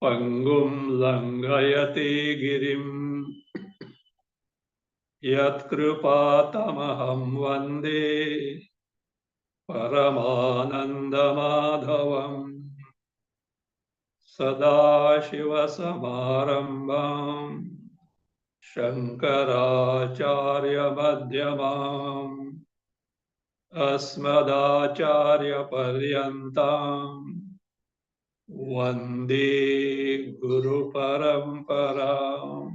Pangum langayate girim yatkrupatamaham vande paramanandamadhavam sadashivasamarambam shankaracharya madhyamam asmadacharya paryantam vande guru paramparam.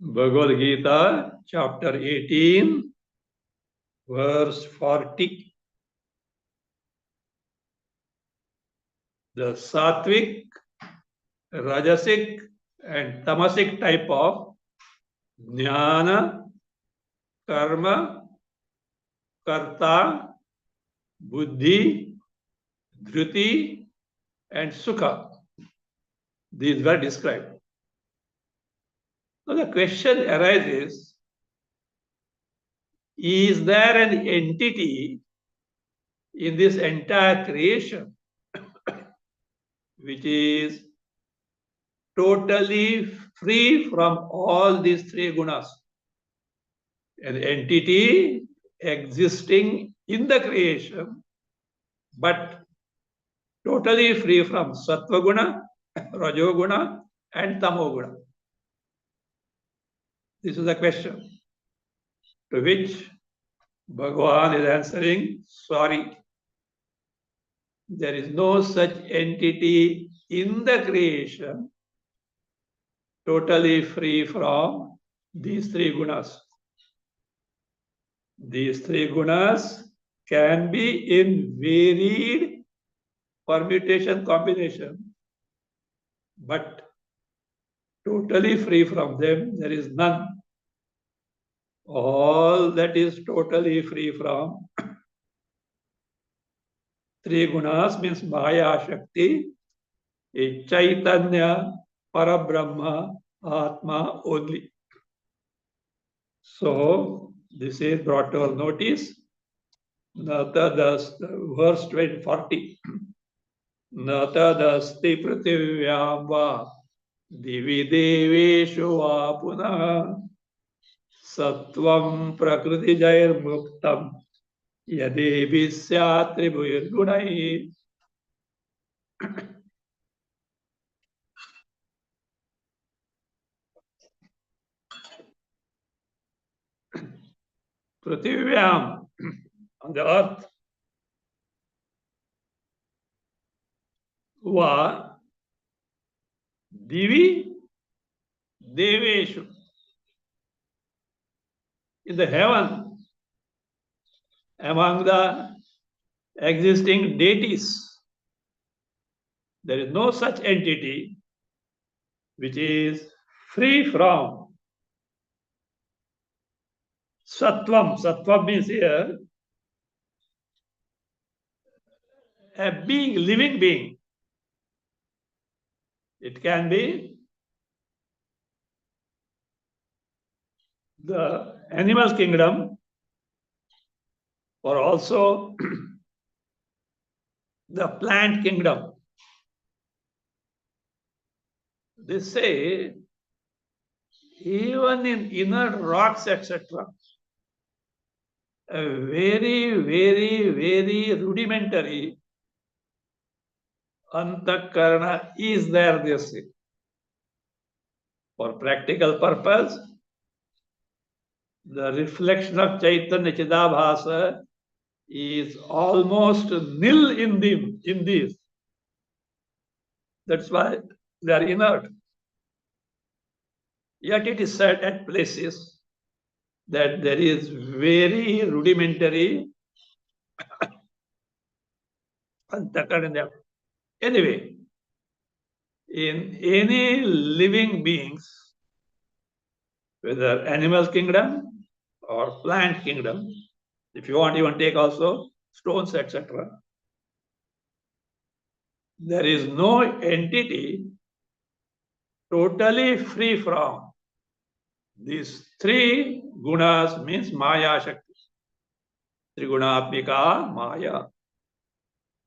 Bhagavad Gita, chapter 18, verse 40. The sattvic, rajasic, and tamasic type of jnana, karma, karta, buddhi, dhruti, and sukha. These were described. Now the question arises, is there an entity in this entire creation which is totally free from all these three gunas? An entity existing in the creation, but totally free from sattva guna, rajo guna, and tamo guna. This is the question, to which Bhagwan is answering, sorry, there is no such entity in the creation totally free from these three gunas. These three gunas can be in varied permutation combination, but totally free from them, there is none. All that is totally free from three gunas means Maya Shakti, is Chaitanya, Parabrahma, Atma only. So, this is brought to our notice. Verse 40. Natadasti prativyam va divi deveshu va punah sattvam prakriti jair muktam yadevi syatri gunai. Prativyam, on the earth, va divi deveshu, in the heaven, among the existing deities, there is no such entity which is free from sattvam. Sattvam means here a being, living being. It can be the animal kingdom or also the plant kingdom. They say even in inert rocks, etc., a very, very, very rudimentary antakarana is there, they say. For practical purpose, the reflection of Chaitanya Chidabhasa is almost nil in these. That's why they are inert. Yet it is said at places that there is very rudimentary antakarana. Anyway, in any living beings, whether animal kingdom or plant kingdom, if you want, even take also stones, etc., there is no entity totally free from these three gunas means Maya Shakti. Trigunatmika Maya.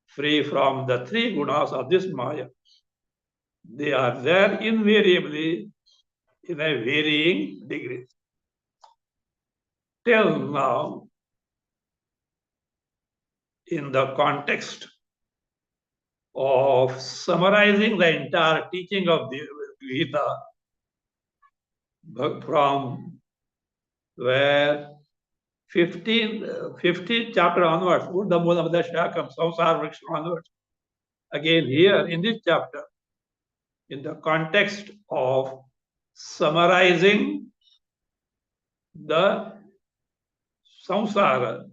Free from the three gunas of this Maya. They are there invariably in a varying degree. Till now, in the context of summarizing the entire teaching of the Gita, from where 15th chapter onwards, Urdhva Mula Shakam, Samsara Vriksha onwards. Again, here in this chapter, in the context of summarizing the samsara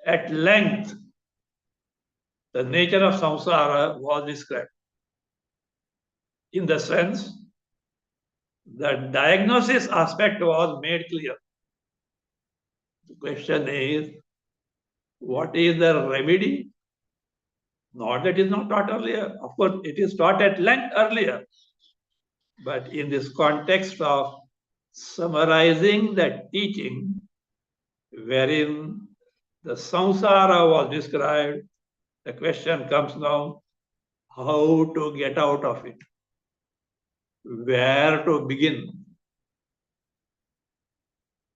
at length, the nature of samsara was described. In the sense, the diagnosis aspect was made clear. The question is, what is the remedy? Not that it is not taught earlier. Of course, it is taught at length earlier. But in this context of summarizing the teaching, wherein the samsara was described, the question comes now, how to get out of it? Where to begin?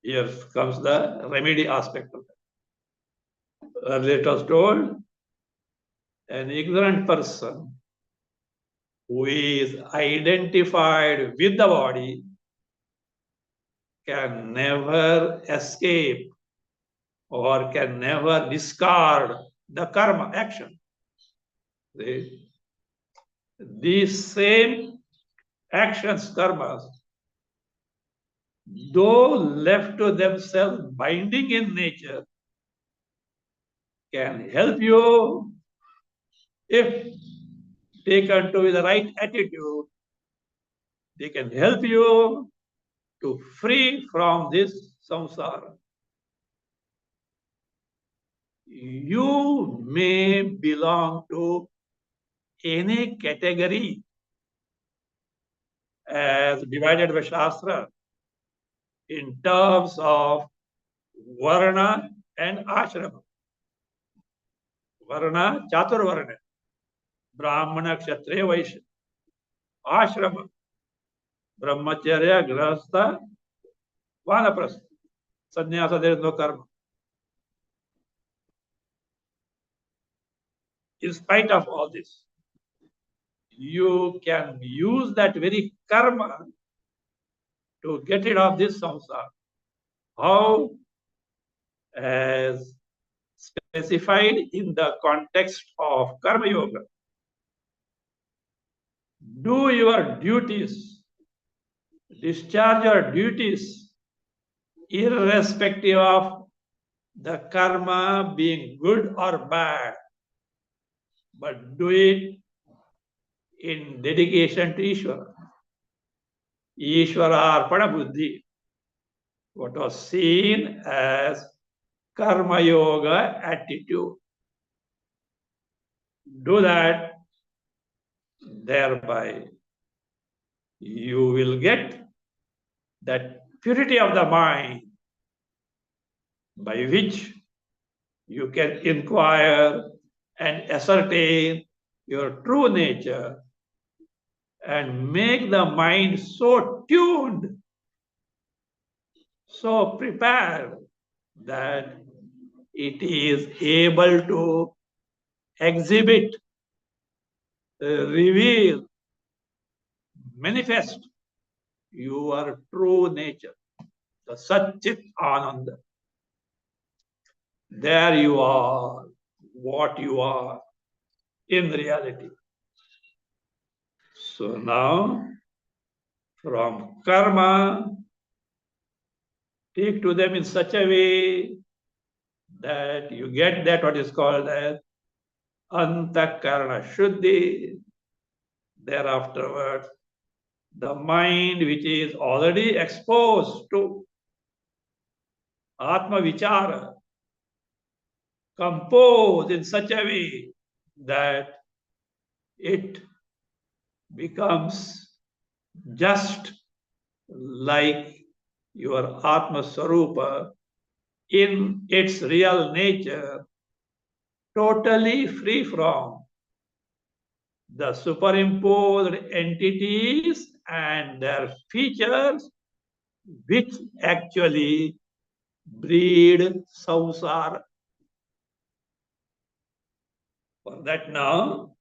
Here comes the remedy aspect of it. Earlier it was told, an ignorant person who is identified with the body can never escape or can never discard the karma action. These same actions, karmas, though left to themselves binding in nature, can help you if taken to the right attitude. They can help you to free from this samsara. You may belong to any category as divided by Shastra in terms of varna and ashrama. Varna, chaturvarna, brahmana, kshatriya, vaishya. Ashrama, brahmacharya, grahastha, vanaprastha. Sannyasa, there is no karma. In spite of all this, you can use that very karma to get rid of this samsara. How? As specified in the context of karma yoga. Do your duties, discharge your duties, irrespective of the karma being good or bad, but do it in dedication to Ishvara. Ishvara Arpana Buddhi, what was seen as karma yoga attitude. Do that, thereby you will get that purity of the mind by which you can inquire and ascertain your true nature and make the mind so tuned, so prepared that it is able to exhibit, reveal, manifest your true nature, the Satchit Ananda. There you are, what you are in reality. So now, from karma, take to them in such a way that you get that what is called as antakarana shuddhi. Thereafterwards, the mind which is already exposed to atma vichara, composed in such a way that it becomes just like your Atma Swarupa in its real nature, totally free from the superimposed entities and their features, which actually breed samsara. For that now,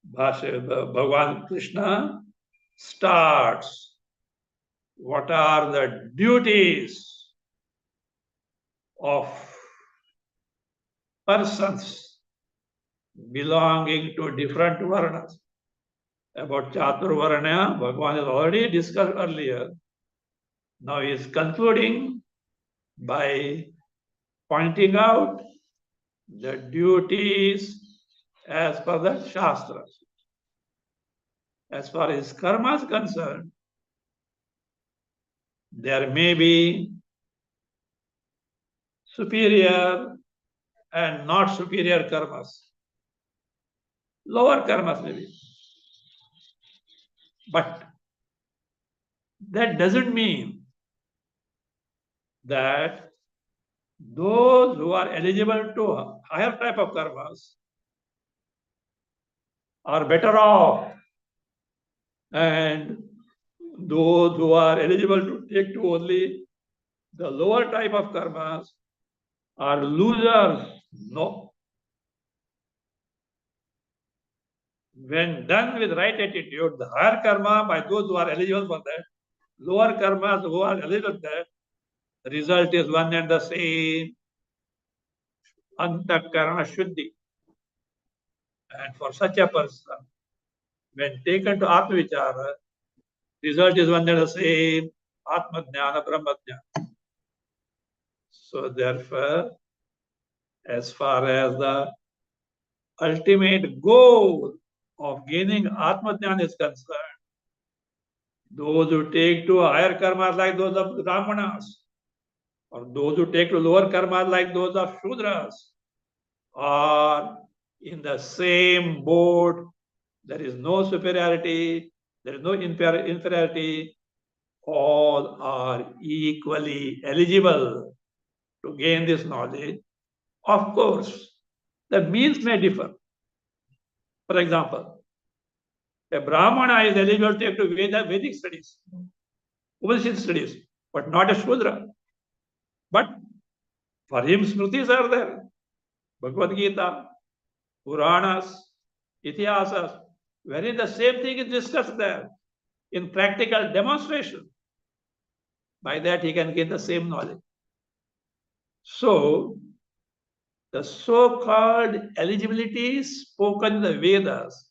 Bhagwan Krishna starts. What are the duties of persons belonging to different varnas? About Chaturvarna, Bhagwan has already discussed earlier. Now he is concluding by pointing out the duties as per the Shastras. As far as karma is concerned, there may be superior and not superior karmas. Lower karmas maybe. But that doesn't mean that those who are eligible to higher type of karmas are better off, and those who are eligible to take to only the lower type of karmas are losers. No. When done with right attitude, the higher karma by those who are eligible for that, lower karmas who are eligible for that, the result is one and the same. Antakarana Shuddhi. And for such a person, when taken to Atma Vichara, result is one and the same. Atma Jnana, Brahma Jnana. So therefore, as far as the ultimate goal of gaining Atma Jnana is concerned, those who take to higher karmas like those of Brahmanas, or those who take to lower karmas like those of Shudras, are in the same boat. There is no superiority, there is no inferiority. All are equally eligible to gain this knowledge. Of course, the means may differ. For example, a Brahmana is eligible to take to Vedic studies, Upanishad studies, but not a Shudra. But for him, Smritis are there. Bhagavad Gita, Puranas, Itihasas, wherein the same thing is discussed there in practical demonstration. By that, he can gain the same knowledge. So, the so-called eligibility spoken in the Vedas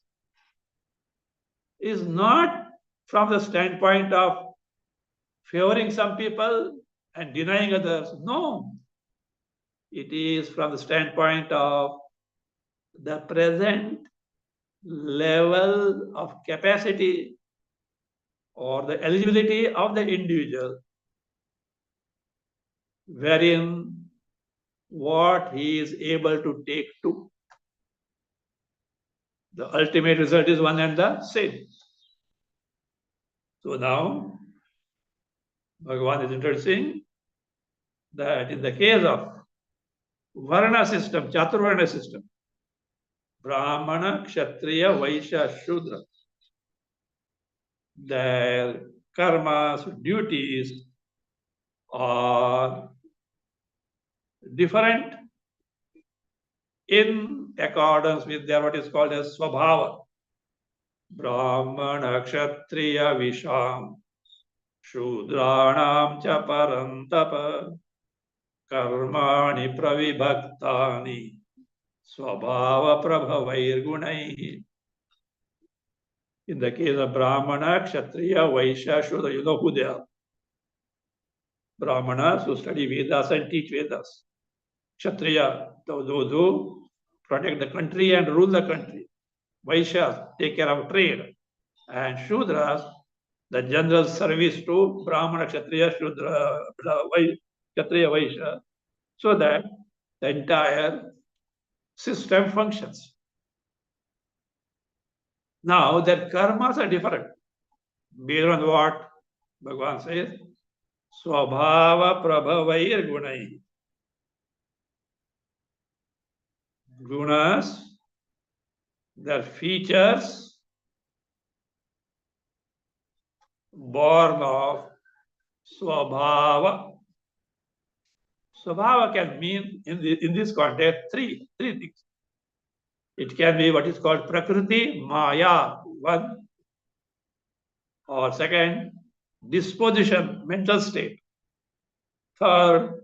is not from the standpoint of favoring some people and denying others. No. It is from the standpoint of the present level of capacity or the eligibility of the individual, wherein what he is able to take to. The ultimate result is one and the same. So now, Bhagavan is introducing that in the case of Varna system, Chaturvarna system, Brahmana, Kshatriya, Vaishya, Shudra, their karmas, duties are different in accordance with their what is called as Swabhava. Brahmana, Kshatriya, Visham, Shudranam cha parantapa, karmani pravibhaktani, Swabhava prabhavair gunai. In the case of Brahmana, Kshatriya, Vaishya, Shudra, you know who they are. Brahmanas who study Vedas and teach Vedas. Kshatriya, those who protect the country and rule the country. Vaishyas take care of trade. And Shudras, the general service to Brahmana, Kshatriya, Shudra, Kshatriya, Vaishya, so that the entire system functions. Now their karmas are different. Based on what Bhagwan says, Swabhava Prabhavair Gunai. Gunas, their features born of Swabhava. Swabhava can mean in this context three things. It can be what is called Prakriti, Maya, one, or second, disposition, mental state. Third,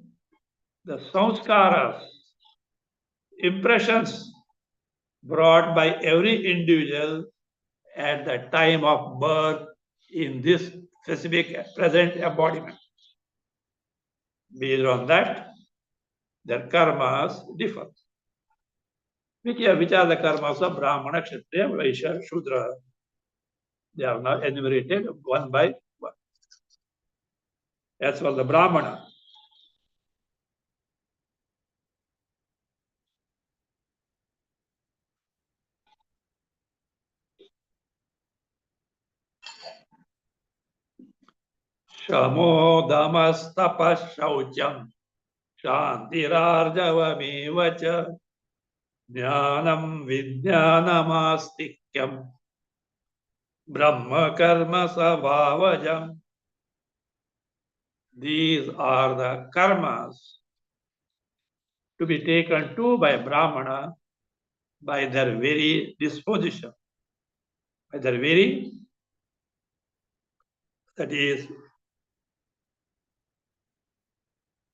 the sanskaras, impressions brought by every individual at the time of birth in this specific present embodiment. Based on that, their karmas differ. Which are the karmas of Brahmana, Kshatriya, Vaishya, Shudra? They are now enumerated one by one. As for the Brahmana, Shamo Damas Shaucham Shantirarjavameva cha Jnanam Vijnanamastikyam Brahma Karma Savavajam. These are the karmas to be taken to by Brahmana by their very disposition, by their very, that is,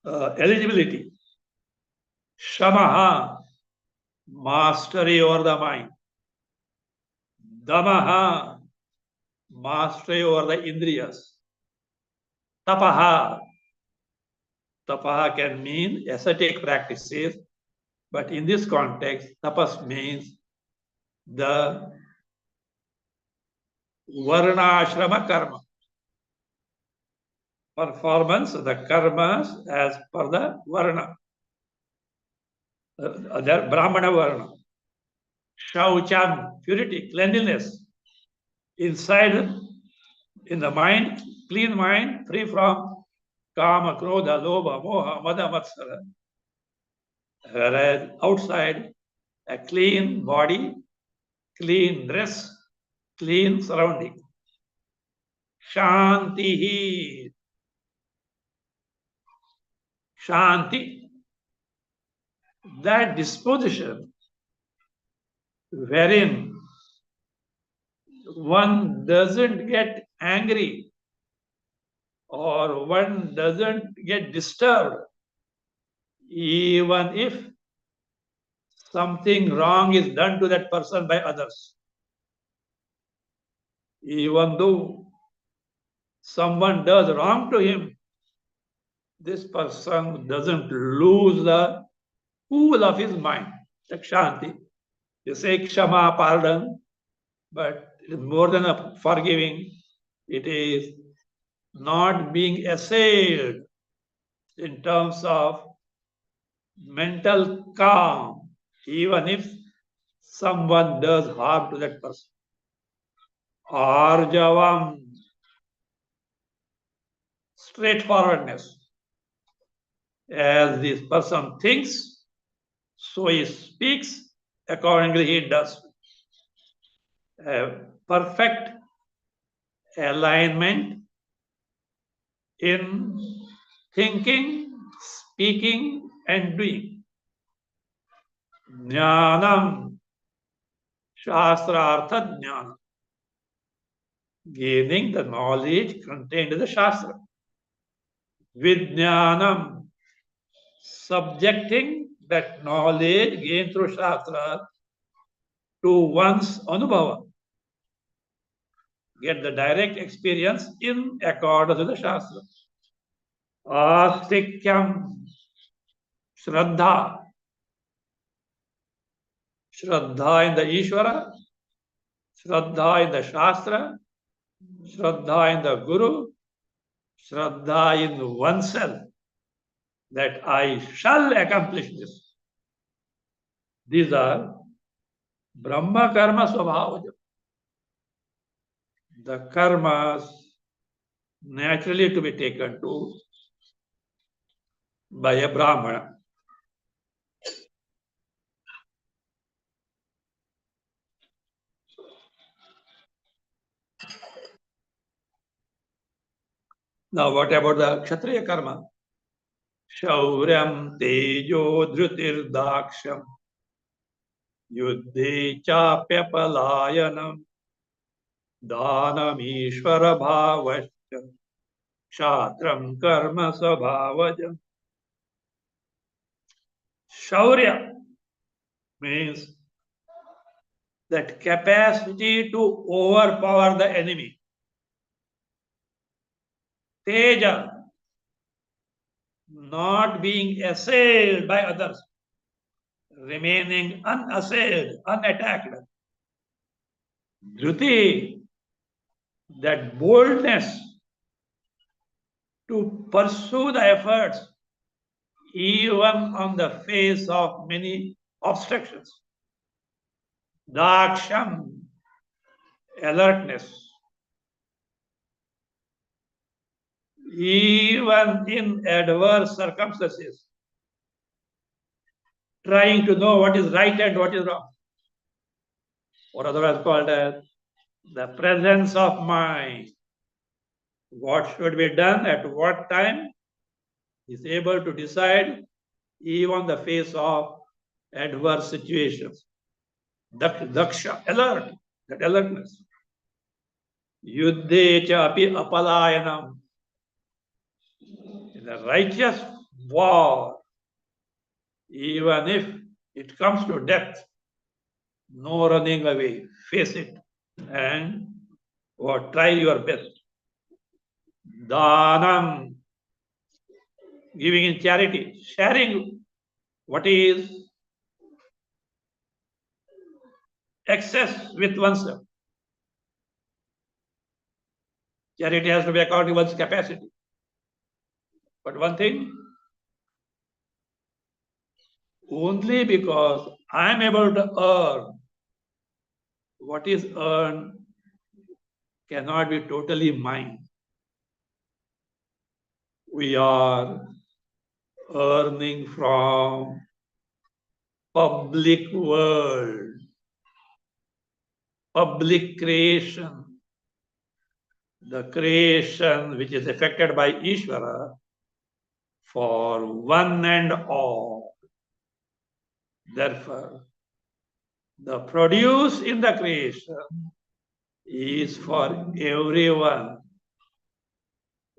eligibility. Shamaha, mastery over the mind. Damaha, mastery over the indriyas. Tapaha, tapaha can mean ascetic practices, but in this context, tapas means the varnashrama karma. Performance of the karmas as per the varna, the Brahmana varna. Shaucham, purity, cleanliness. Inside, in the mind, clean mind, free from kama, krodha, lobha, moha, mada, matsara. Whereas outside, a clean body, clean dress, clean surrounding. Shanti, shanti, that disposition wherein one doesn't get angry or one doesn't get disturbed, even if something wrong is done to that person by others. Even though someone does wrong to him, this person doesn't lose the cool of his mind, like Shanti. You say Kshama, pardon, but it is more than a forgiving. It is not being assailed in terms of mental calm, even if someone does harm to that person. Arjavam, straightforwardness. As this person thinks, so he speaks, accordingly he does. A perfect alignment in thinking, speaking, and doing. Jnanam, Shastrartha Jnana. Gaining the knowledge contained in the Shastra. Vijnanam, subjecting that knowledge gained through Shastra to one's Anubhava. Get the direct experience in accordance with the Shastra. Astikyam, Shraddha. Shraddha in the Ishvara, Shraddha in the Shastra, Shraddha in the Guru, Shraddha in oneself, that I shall accomplish this. These are Brahma Karma Swabhava. the karmas naturally to be taken to by a Brahmana. Now, what about the Kshatriya karma? Shauryam tejo dhrutir daksham yuddhe chapyapalayanam dhanam ishvara bhavasya kshatram karma svabhavajam. Shaurya means that capacity to overpower the enemy. Teja, not being assailed by others, remaining unassailed, unattacked. Dhruti, that boldness to pursue the efforts even on the face of many obstructions. Daksham, alertness. Even in adverse circumstances, trying to know what is right and what is wrong, or otherwise called as the presence of mind. What should be done at what time is able to decide even on the face of adverse situations. Daksha, alert, that alertness. Yuddhe cha api apalayanam. In a righteous war, even if it comes to death, no running away, face it and or try your best. Dhanam, giving in charity, sharing what is excess with oneself. Charity has to be according to one's capacity. But one thing, only because I am able to earn, what is earned cannot be totally mine. We are earning from public world, public creation, the creation which is affected by Ishvara for one and all. Therefore, the produce in the creation is for everyone.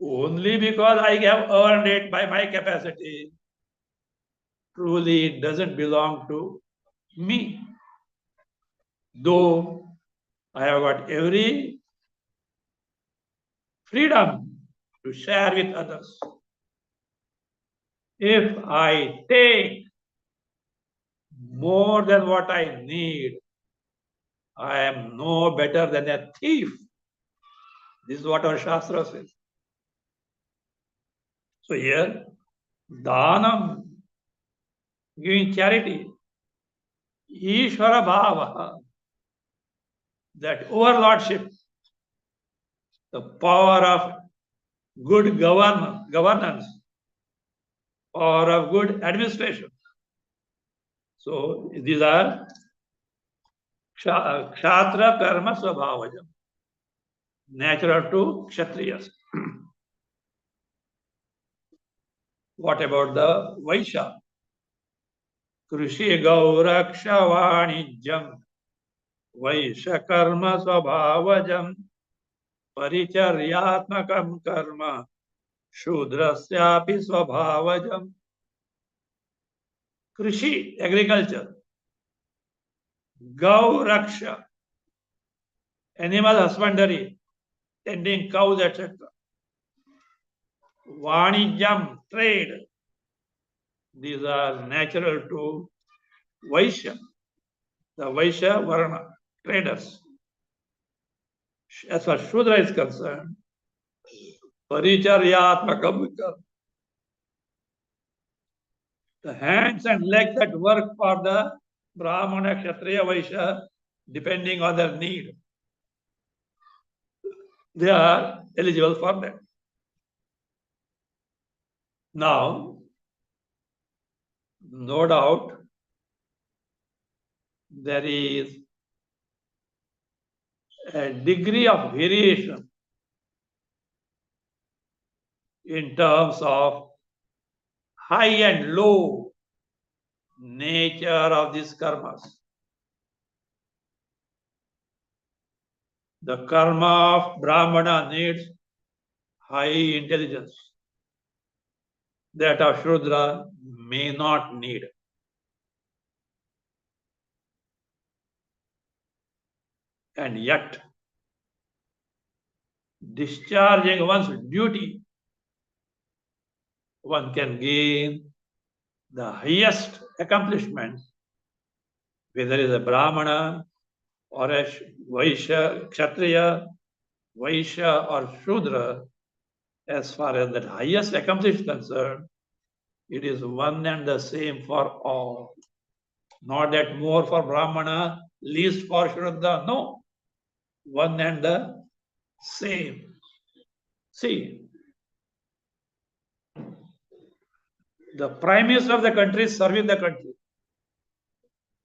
Only because I have earned it by my capacity, truly it doesn't belong to me. Though I have got every freedom to share with others. If I take more than what I need, I am no better than a thief. This is what our Shastra says. So here, Dhanam, giving charity, Ishvara Bhava, that overlordship, the power of good governance, power of good administration. So these are Kshatra Karma Swabhavajam, natural to Kshatriyas. What about the Vaishya? Krishi Gauraksha Vanijam, Vaishya Karma Swabhavajam, Paricharyatmakam Karma, Shudrasyapi Swabhavajam. Krishi, agriculture. Gauraksha, animal husbandry, tending cows, etc. Vanijam, trade. These are natural to Vaishya, the Vaishya Varna, traders. As far as Shudra is concerned, Paricharyatmakam, the hands and legs that work for the Brahmana, Kshatriya, Vaishya, depending on their need. they are eligible for that. Now, no doubt, there is a degree of variation in terms of high and low nature of these karmas. The karma of Brahmana needs high intelligence. That of Shudra may not need. And yet, discharging one's duty, one can gain the highest accomplishment, whether it is a Brahmana or a Vaishya, Kshatriya, Vaishya or Shudra. As far as that highest accomplishment is concerned, it is one and the same for all. Not that more for Brahmana, least for Shudra. No, one and the same. See, the Prime Minister of the country is serving the country.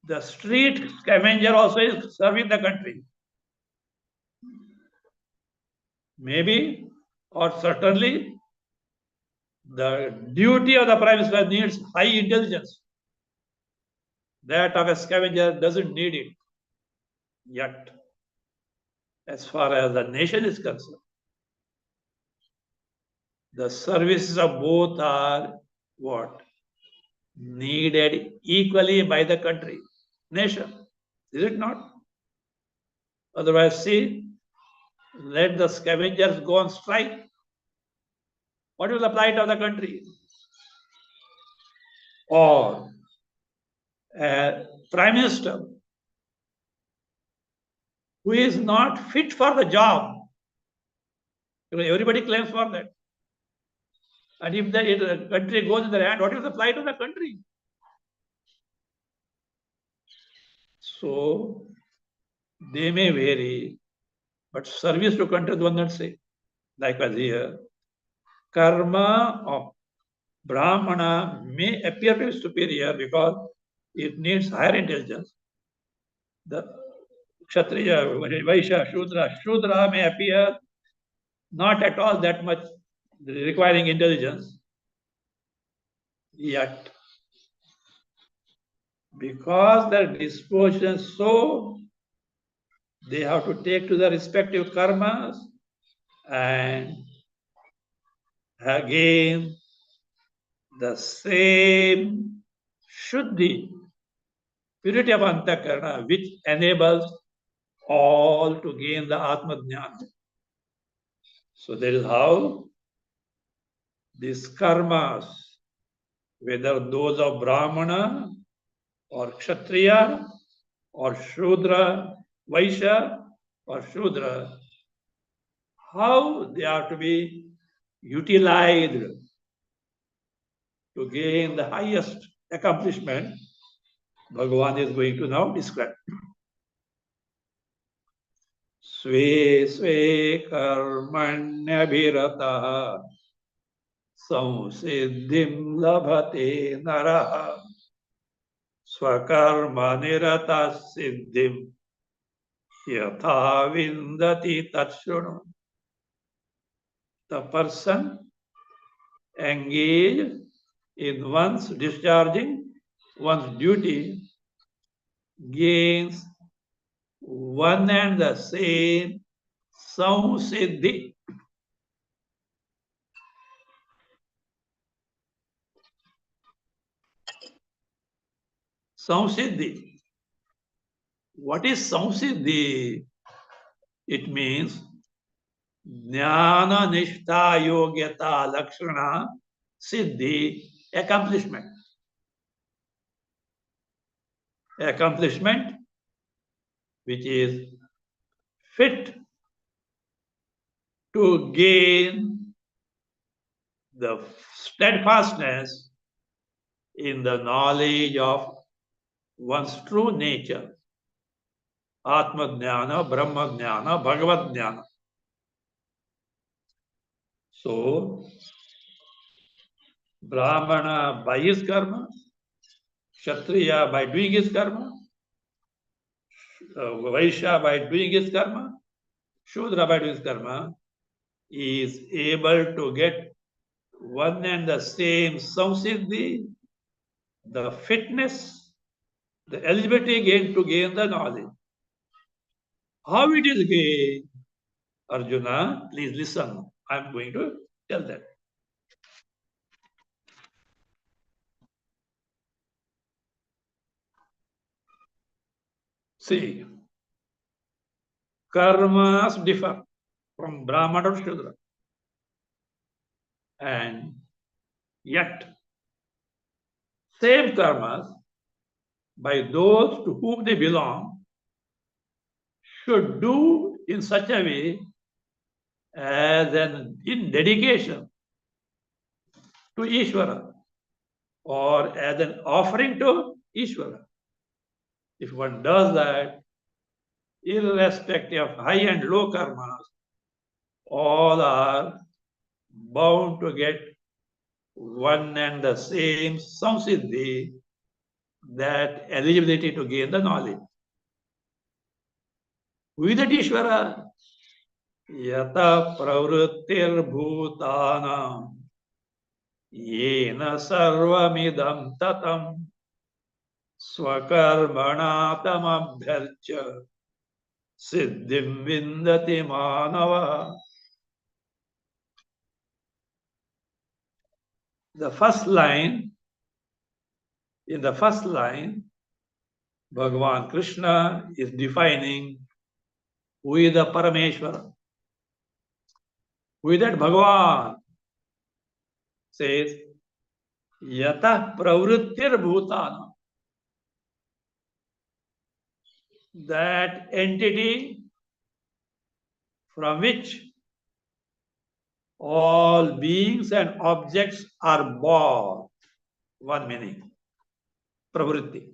The street scavenger also is serving the country. Maybe or certainly the duty of the Prime Minister needs high intelligence. That of a scavenger doesn't need it yet, as far as the nation is concerned. The services of both are what? Needed equally by the country, nation. Is it not? Otherwise, see, let the scavengers go on strike. What is the plight of the country? Or a prime minister who is not fit for the job. Everybody claims for that. And if the country goes in their hand, what is the plight of the country? So they may vary, but service to country one not say. Likewise here, karma of Brahmana may appear to be superior because it needs higher intelligence. The Kshatriya, Vaishya, Shudra may appear not at all that much requiring intelligence. Yet, because their disposition is so, they have to take to the respective karmas and again the same Shuddhi, purity of Antakarna, which enables all to gain the Atma Jnana. So that is how these karmas, whether those of Brahmana or Kshatriya or Shudra, Vaishya or Shudra, how they are to be utilized to gain the highest accomplishment, Bhagavan is going to now describe. Sve sve karmanyabhirataha samsiddhim labhate naraha swakarma nirata siddhim yatha vindati tatshunu. The person engaged in one's discharging one's duty gains one and the same samsiddhi. Samsiddhi. What is samsiddhi? It means jnana nishtha yogyata lakshana siddhi, accomplishment. Accomplishment which is fit to gain the steadfastness in the knowledge of one's true nature, Atma Jnana, Brahma Jnana, Bhagavad Jnana. So, Brahmana by his karma, Kshatriya by doing his karma, Vaishya by doing his karma, Shudra by doing his karma, is able to get one and the same samsiddhi, the fitness, the eligibility gain to gain the knowledge. How it is gained? Arjuna, please listen. I am going to tell that. See, karmas differ from Brahmana to Shudra. And yet, same karmas by those to whom they belong should do in such a way as in dedication to Ishvara or as an offering to Ishvara. If one does that, irrespective of high and low karmas, all are bound to get one and the same samsiddhi, that eligibility to gain the knowledge. Who is that Ishvara? Yata pravrittir bhutanam yena sarvamidam tatam swakarmana tamabhyarcha siddhim vindati manava. The first line, in the first line, Bhagavan Krishna is defining who is the Parameshwara. Who is that Bhagavan? Says, Yata pravrittir bhutana. That entity from which all beings and objects are born. One meaning, pravritti.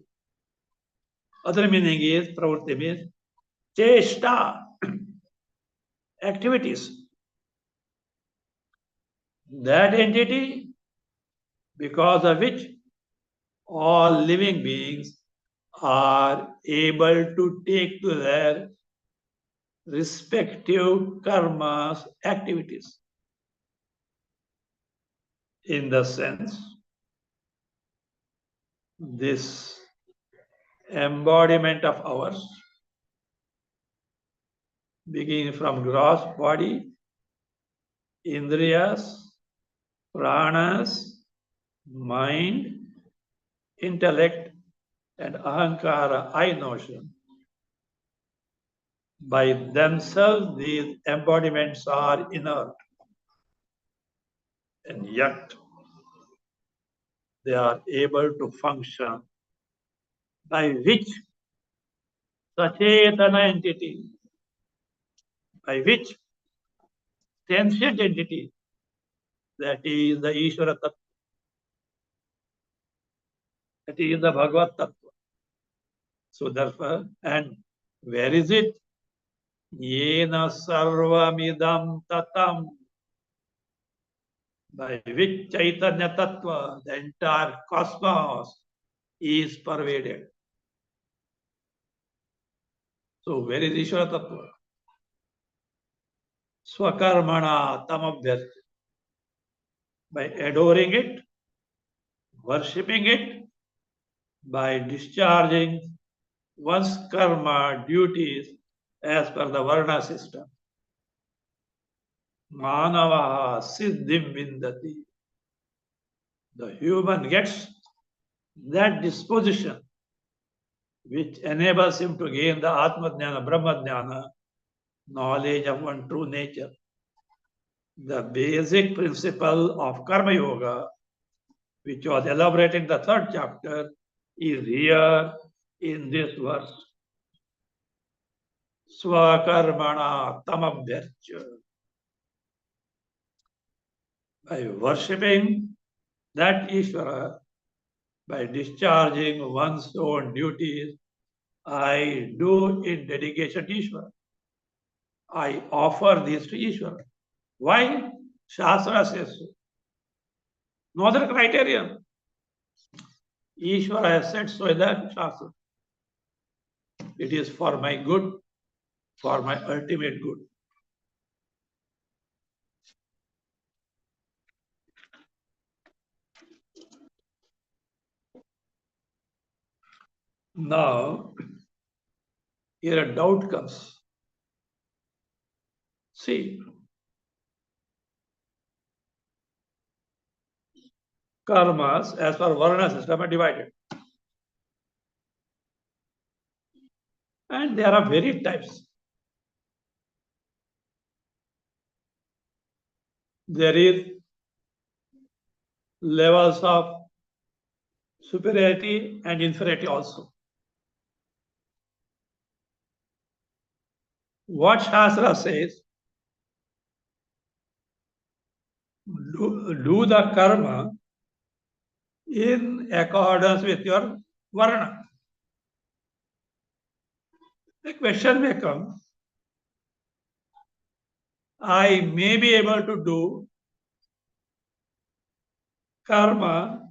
Other meaning is, pravritti means cheshta, activities. That entity, because of which all living beings are able to take to their respective karmas, activities. In the sense, this embodiment of ours, beginning from gross body, indriyas, pranas, mind, intellect, and ahankara, I notion. By themselves, these embodiments are inert, and yet they are able to function, by which Sachetana entity, by which sentient entity, that is the Ishvara Tattva, that is the Bhagavad Tattva. So therefore, and where is it? Yena sarvamidam tatam, by which Chaitanya Tattva, the entire cosmos, is pervaded. So where is Ishvara Tattva? Swakarmana tamabhyat. By adoring it, worshipping it, by discharging one's karma duties as per the Varna system. Manava siddhim vindati. The human gets that disposition which enables him to gain the Atma Jnana, Brahma Jnana, knowledge of one true nature. The basic principle of Karma Yoga, which was elaborated in the third chapter, is here in this verse. Swakarmana tamabhyarcha. By worshipping that Ishvara, by discharging one's own duties, I do in dedication to Ishvara. I offer this to Ishvara. Why? Shastra says so. No other criterion. Ishvara has said so in the Shastra. It is for my good, for my ultimate good. Now, here a doubt comes. See, karmas as per Varna system are divided. And there are varied types. There is levels of superiority and inferiority also. What Shastra says, do the karma in accordance with your Varna. The question may come, I may be able to do karma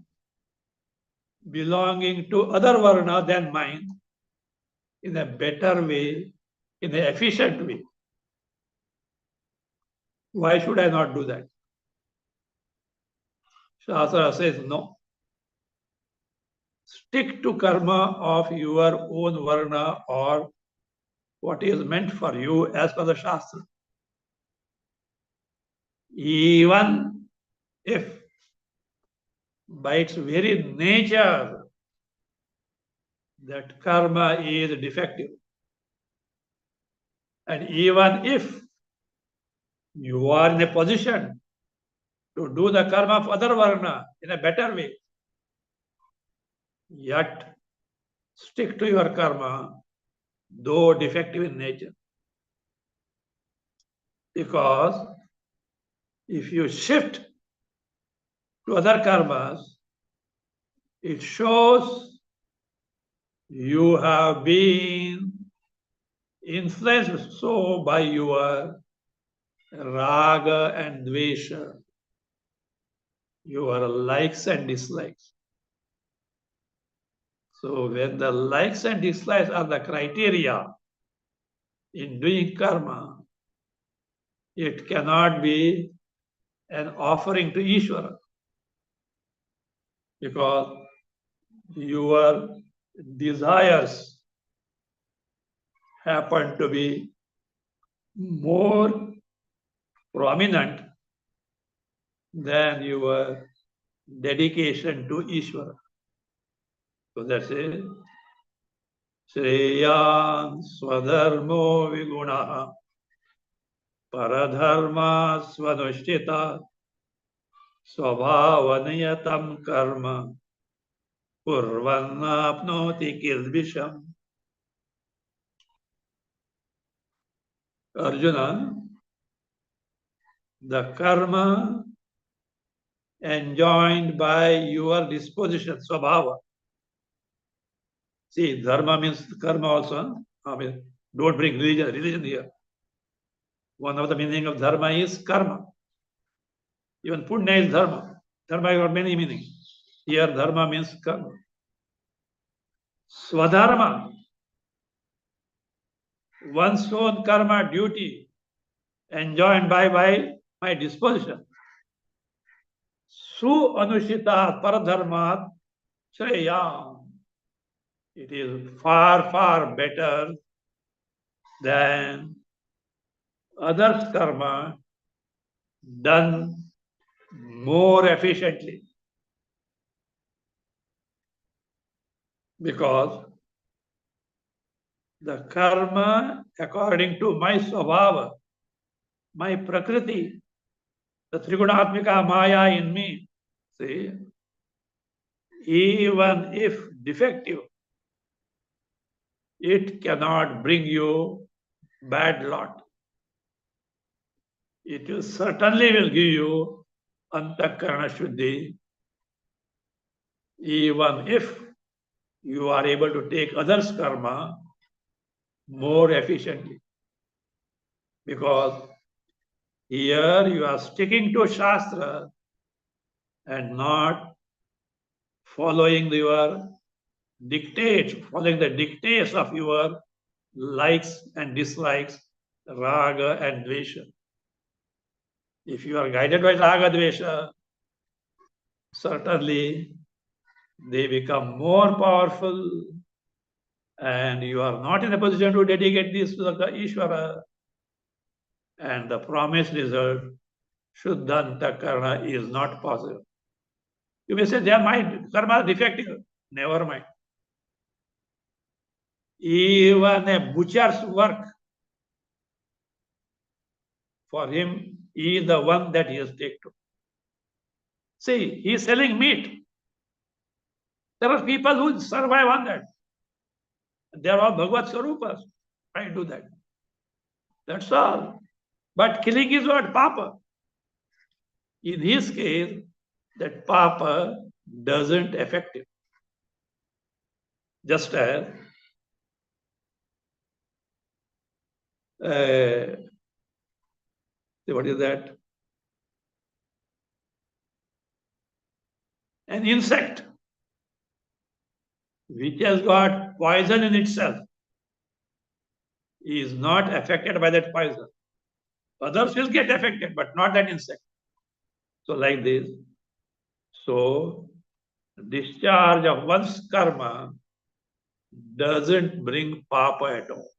belonging to other Varna than mine in a better way, in an efficient way. Why should I not do that? Shastra says no. Stick to karma of your own Varna or what is meant for you as per the Shastra. Even if by its very nature that karma is defective. And even if you are in a position to do the karma of other Varna in a better way, yet stick to your karma, though defective in nature. Because if you shift to other karmas, it shows you have been influenced so by your raga and dvesha, your likes and dislikes. So when the likes and dislikes are the criteria in doing karma, it cannot be an offering to Ishvara. Because your desires happen to be more prominent than your dedication to Ishvara. So that's it. Shreyan swadharmo viguna paradharma svanushtita swabhavaniyatam karma kurvannapnoti kilbisham. Arjuna, the karma enjoined by your disposition, swabhava. See, dharma means karma also. I mean, don't bring religion here. One of the meaning of dharma is karma. Even punya is dharma. Dharma has got many meanings. Here, dharma means karma. Swadharma, one's own karma duty, enjoined by my disposition. Su anushita paradharmat shreyam. It is far, far better than others' karma done more efficiently. Because the karma, according to my swabhava, my prakriti, the trigunatmika maya in me, see, even if defective, it cannot bring you bad lot. It will certainly will give you antakarana shuddhi, even if you are able to take others' karma more efficiently. Because Here you are sticking to Shastra and not following your dictates, following the dictates of your likes and dislikes, raga and dvesha. If you are guided by raga dvesha, certainly they become more powerful and you are not in a position to dedicate this to the Ishvara. And the promised result, Shuddhanta Karma, is not possible. You may say, they are my karma defective. Never mind. Even a butcher's work, for him, he is the one that he has taken to. See, he is selling meat. There are people who survive on that. They are all Bhagavad Swarupas. I do that. That's all. But killing is what? Papa. In his case, that papa doesn't affect him. Just as what is that? An insect which has got poison in itself is not affected by that poison. Others will get affected, but not that insect. So like this. So discharge of one's karma doesn't bring papa at all.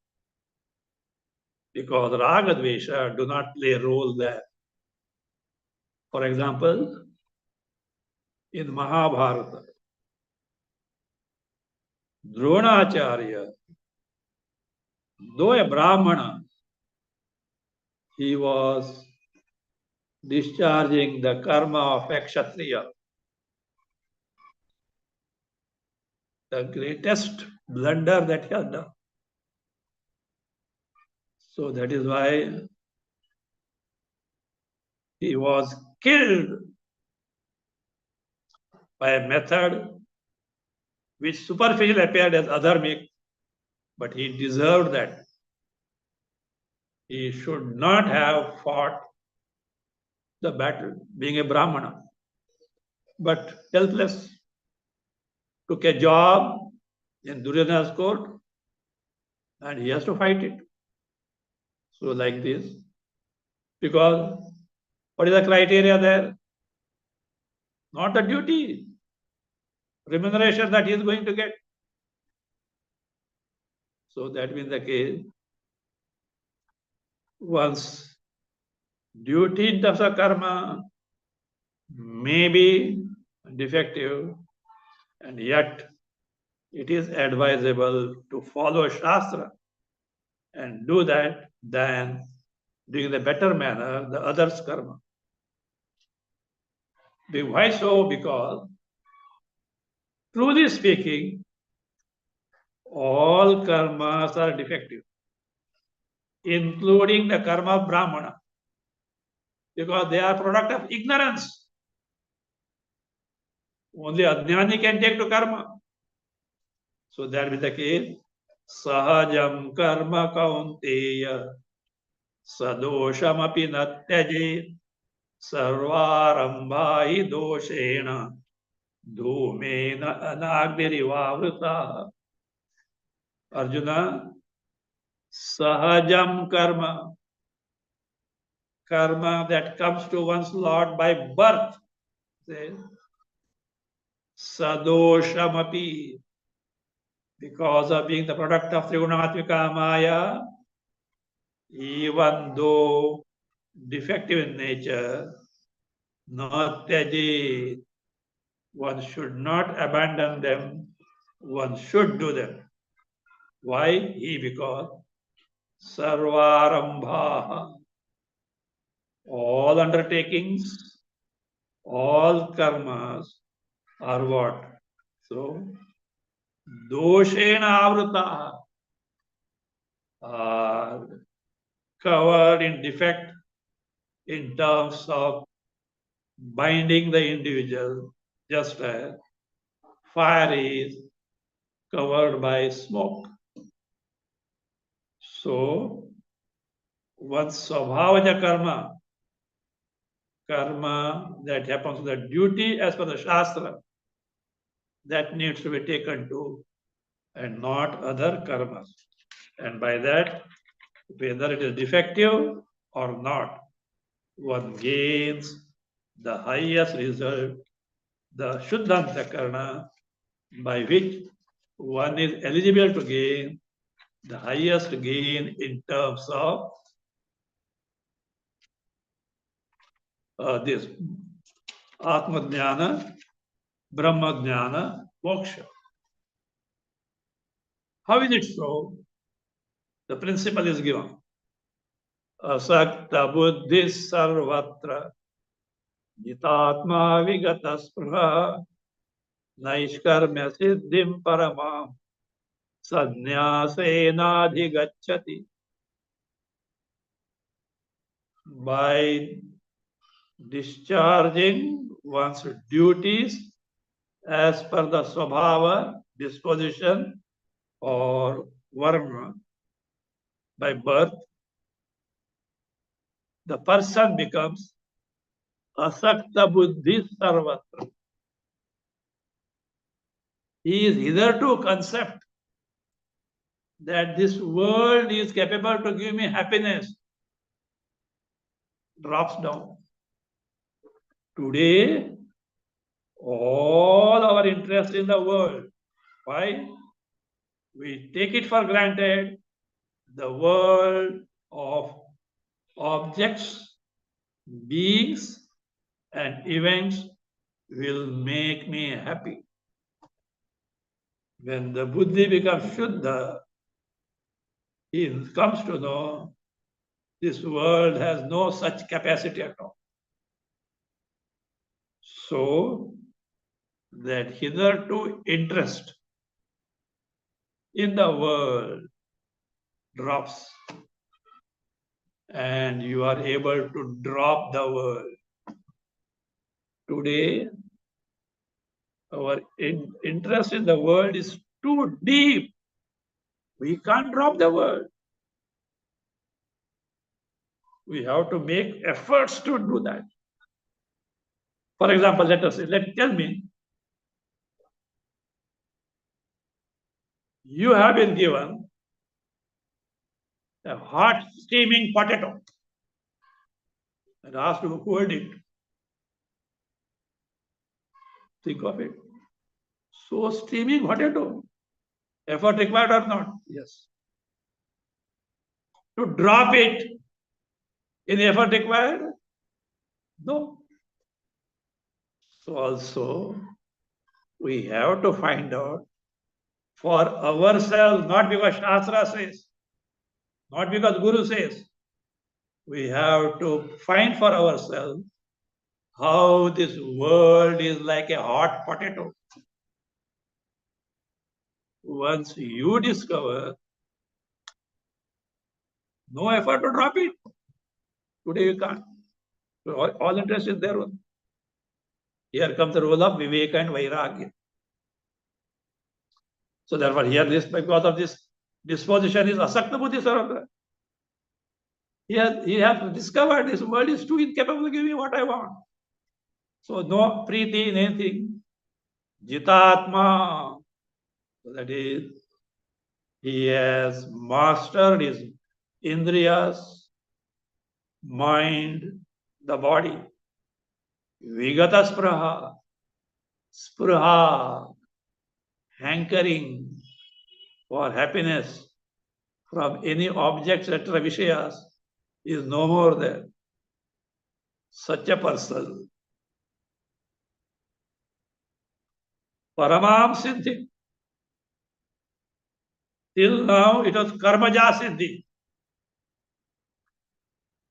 Because raga dvesha do not play a role there. For example, in Mahabharata, Dronacharya, though a Brahmana, he was discharging the karma of a Kshatriya. The greatest blunder that he has done. So that is why he was killed by a method which superficially appeared as adharmic, but he deserved that. He should not have fought the battle, being a Brahmana, but helpless. Took a job in Duryodhana's court and he has to fight it. So like this, because what is the criteria there? Not the duty, remuneration that he is going to get. So that means the case, one's duty in terms of karma may be defective, and yet it is advisable to follow Shastra and do that than doing the better manner the other's karma. Why so? Because truly speaking, all karmas are defective, including the karma of Brahmana, because they are product of ignorance. Only Ajnani can take to karma. So that is the case. Sahajam karma kaunteya sadosham api natyaje sarvarambha doshena dhumena anagnirivavrita. Arjuna, sahajam karma, karma that comes to one's Lord by birth, sadoshamapi, because of being the product of Trigunamatmika Maya, even though defective in nature, natyaji, one should not abandon them, one should do them. Why? Because sarvarambha, all undertakings, all karmas are what? So, doshena avrita are covered in defect in terms of binding the individual, just as fire is covered by smoke. So, one's svabhavaja karma karma that happens to the duty as per the Shastra, that needs to be taken to, and not other karmas. And by that, whether it is defective or not, one gains the highest result, the Shuddhanta by which one is eligible to gain the highest gain in terms of this Atma Jnana, Brahma Jnana, Moksha. How is it so? The principle is given. Asakta buddhi sarvatra jitatma vigata spruha naishkarmya siddhim paramam sannyasena by discharging one's duties as per the swabhava, disposition, or varna by birth, the person becomes asakta buddhi sarvatra. He is hitherto concept that this world is capable to give me happiness drops down. Today, all our interest in the world. Why? We take it for granted the world of objects, beings, and events will make me happy. When the buddhi becomes Shuddha, he comes to know this world has no such capacity at all. So that hitherto interest in the world drops and you are able to drop the world. Today, our interest in the world is too deep. We can't drop the world. We have to make efforts to do that. For example, tell me, you have been given a hot steaming potato and asked to hold it. Think of it. So steaming potato, effort required or not? Yes. To drop it, in effort required? No. So also, we have to find out for ourselves, not because Shastra says, not because Guru says. We have to find for ourselves how this world is like a hot potato. Once you discover, no effort to drop it. Today you can't. So all interest is there. Here comes the role of Viveka and Vairagya. So therefore, here because of this disposition is asakta buddhi sarvatra. He has discovered this world is too incapable of giving me what I want. So no preeti in anything. Jitatma. So that is, he has mastered his indriyas, mind, the body. Vigata spruha, hankering for happiness from any objects, etc., vishayas, is no more there. Such a person. Paramam Siddhi. Till now it was Karmaja Siddhi.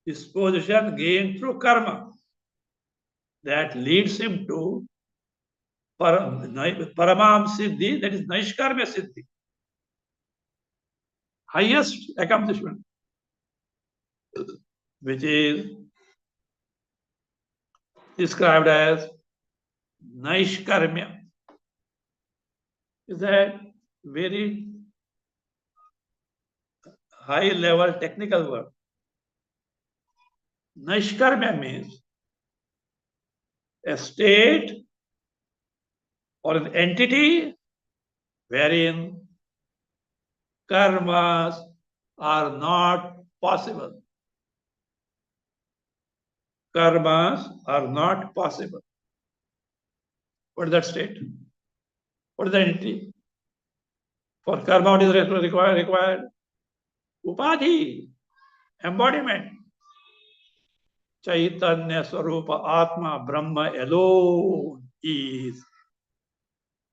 Disposition gained through karma. That leads him to Paramam Siddhi, that is Naishkarmya Siddhi. Highest accomplishment, which is described as Naishkarmya. Is that very high level technical word. Naishkarmya means a state or an entity wherein karmas are not possible. Karmas are not possible. What is that state? What is the entity? For karma, what is required? Upadhi, embodiment. Chaitanya Swarupa Atma Brahma alone is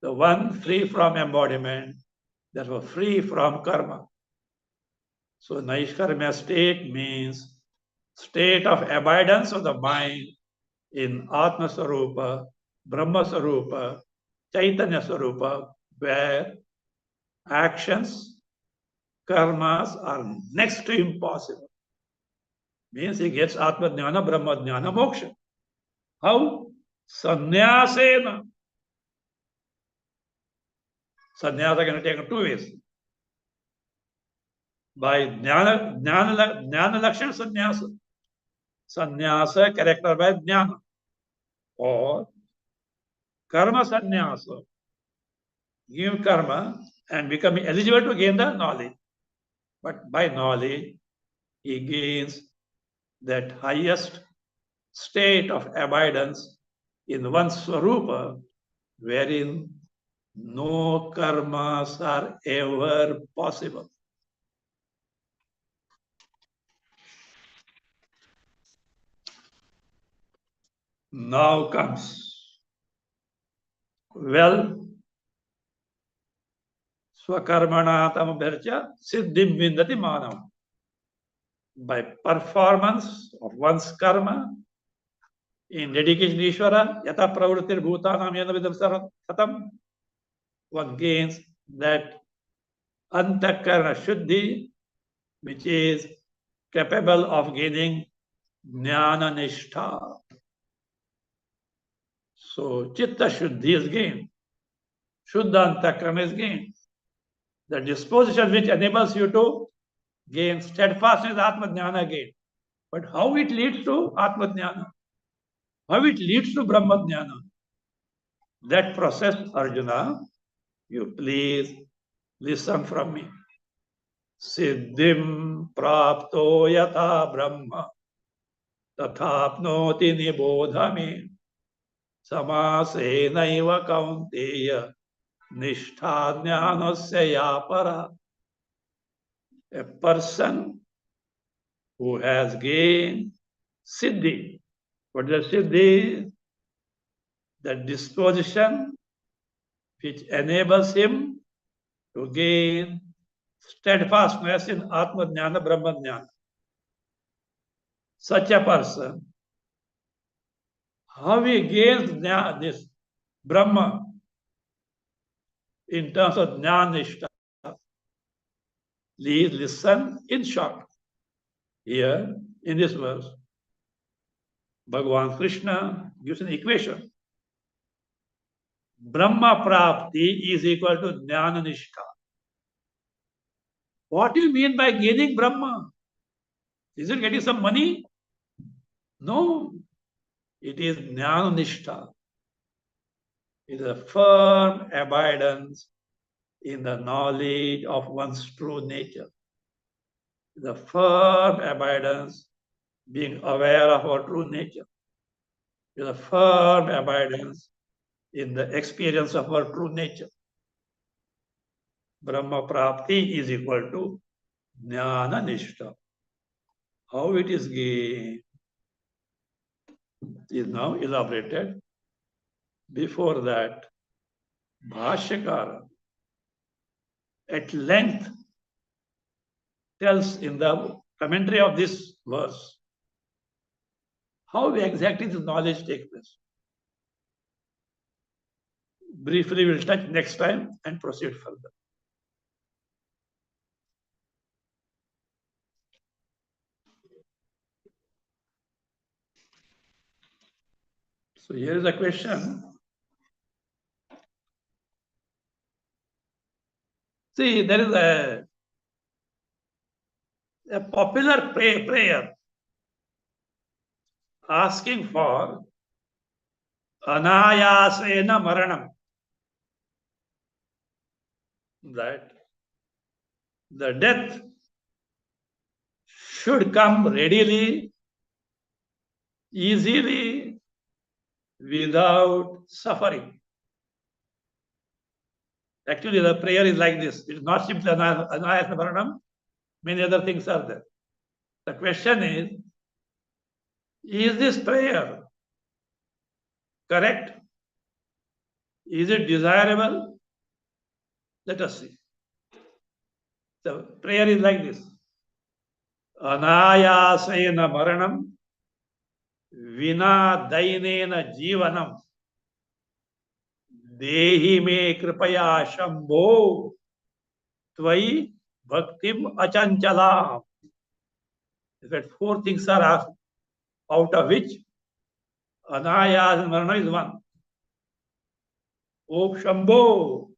the one free from embodiment, therefore free from karma. So Naishkarmya state means state of abidance of the mind in Atma Swarupa, Brahma Swarupa, Chaitanya Swarupa, where actions, karmas are next to impossible. Means he gets Atma Jnana, Brahma Jnana, Moksha. How? Sannyasena. Sannyasa can take two ways. By Jnana Lakshana Sannyasa. Sannyasa characterized by Jnana. Or Karma Sannyasa. Give karma and become eligible to gain the knowledge. But by knowledge, he gains that highest state of abidance in one Swarupa, wherein no karmas are ever possible. Now comes, well, Swakarmana tamabharcha siddhim vindati manav. By performance of one's karma, in dedication to Ishvara, yata pravrittir bhutanam yana vidam satam, one gains that antakarana shuddhi, which is capable of gaining jnana nishtha. So chitta shuddhi is gained. Shuddha antakarana is gained. The disposition which enables you to gain steadfastness, Atma Jnana gain. But how it leads to Atma Jnana? How it leads to Brahma Jnana? That process, Arjuna, you please listen from me. Siddhim prapto yata brahma tathapnoti nibodhami samasena kaunteya nishtha jnanasya ya para. A person who has gained siddhi. What is siddhi? The disposition which enables him to gain steadfastness in Atma Jnana, Brahma Jnana. Such a person, how he gains this Brahma in terms of Jnanishta. Please listen in short. Here, in this verse, Bhagwan Krishna gives an equation. Brahma Prapti is equal to Jnana Nishtha. What do you mean by gaining Brahma? Is it getting some money? No. It is Jnana Nishtha. It is a firm abidance in the knowledge of one's true nature. The firm abidance, being aware of our true nature. The firm abidance in the experience of our true nature. Brahma Prapti is equal to Jnana Nishtha. How it is gained is now elaborated. Before that, Bhashyakara at length tells in the commentary of this verse how exactly this knowledge takes place. Briefly, we'll touch next time and proceed further. So here is a question. See, there is a popular prayer asking for Anayasena maranam. That the death should come readily, easily, without suffering. Actually, the prayer is like this. It is not simply Anayasena maranam. Many other things are there. The question is this prayer correct? Is it desirable? Let us see. The prayer is like this. Anayasena maranam vina dainena jivanam dehi me kripaya shambho tvai bhaktim achanchalam. In fact, four things are asked, out of which Anayasena maranam is one. O Shambho,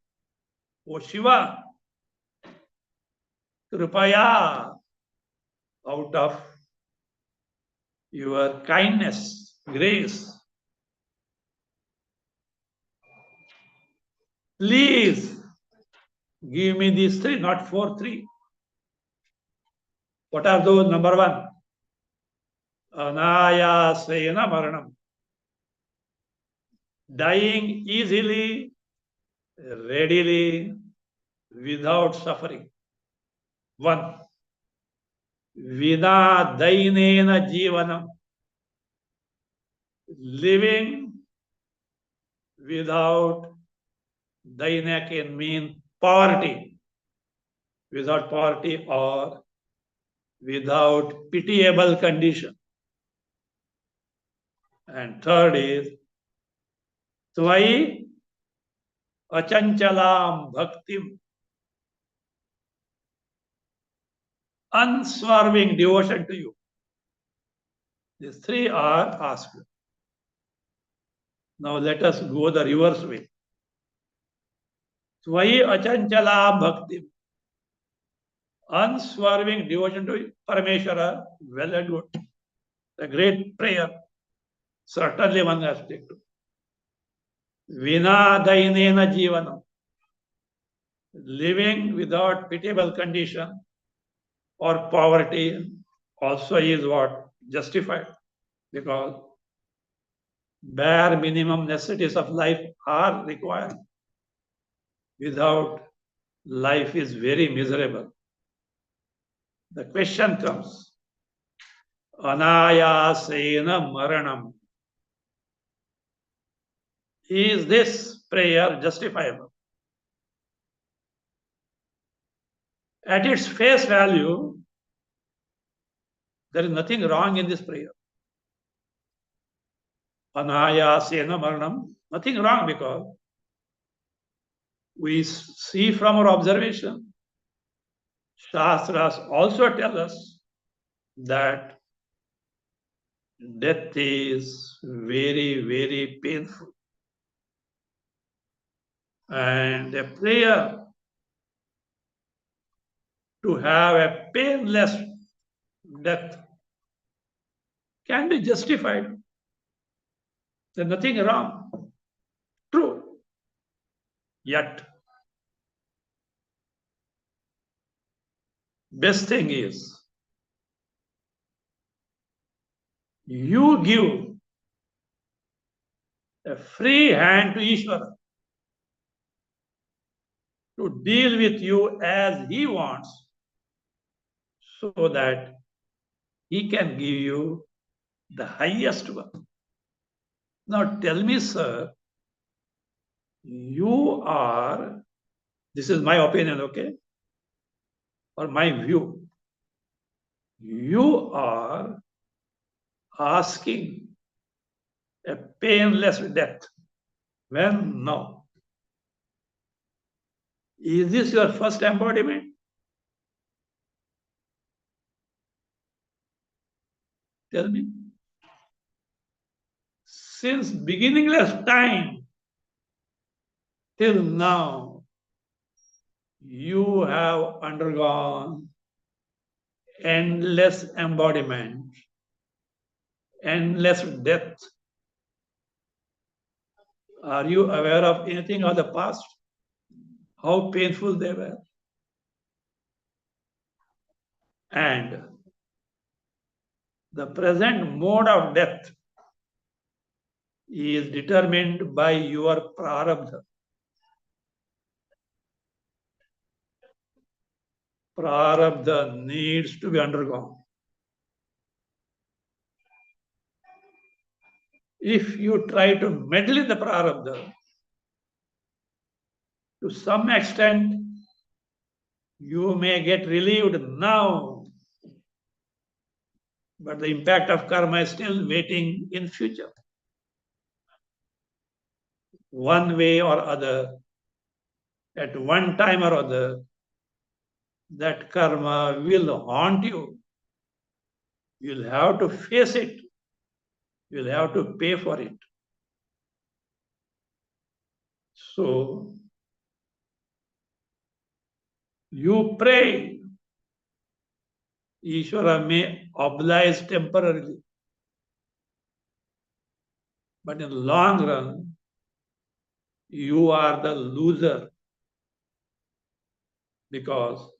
O Shiva, kripaya, out of your kindness, grace, please give me these three, not four, three. What are those? Number one, Anayasena maranam. Dying easily, readily, without suffering. One, Vina dainena jivanam. Living without daina can mean poverty, without poverty or without pitiable condition. And third is Tvai achanchalam bhaktim. Unswerving devotion to you. These three are asked. Now let us go the reverse way. Tvai achanchalam bhaktim. Unswerving devotion to Parameshwara. Well and good. A great prayer. Certainly one aspect. Vina dainena jivanam. Living without pitiable condition or poverty also is what? Justified. Because bare minimum necessities of life are required. Without, life is very miserable. The question comes, Anayasena maranam. Is this prayer justifiable? At its face value, there is nothing wrong in this prayer. Anayasena maranam, nothing wrong, because we see from our observation, Shastras also tell us that death is very, very painful. And a prayer to have a painless death can be justified. There's nothing wrong. True. Yet, best thing is you give a free hand to Ishvara to deal with you as he wants, so that he can give you the highest one. Now tell me, sir, you are, this is my opinion, okay, or my view, you are asking a painless death. When? No. Is this your first embodiment? Tell me. Since beginningless time till now, you have undergone endless embodiment, endless death, Are you aware of anything of the past? How painful they were? And the present mode of death is determined by your prarabdha. Prarabdha needs to be undergone. If you try to meddle in the prarabdha, to some extent, you may get relieved now, but the impact of karma is still waiting in future. One way or other, at one time or other, that karma will haunt you. You'll have to face it. You'll have to pay for it. So, you pray, Ishvara may oblige temporarily. But in the long run, you are the loser because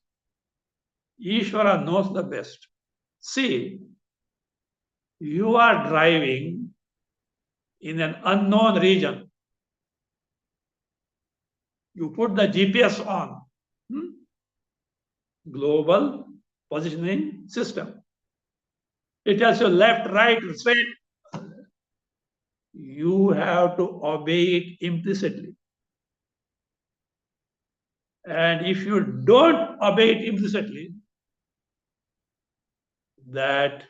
Ishvara knows the best. See, you are driving in an unknown region. You put the GPS on, global positioning system. It tells you left, right, straight. You have to obey it implicitly. And if you don't obey it implicitly, that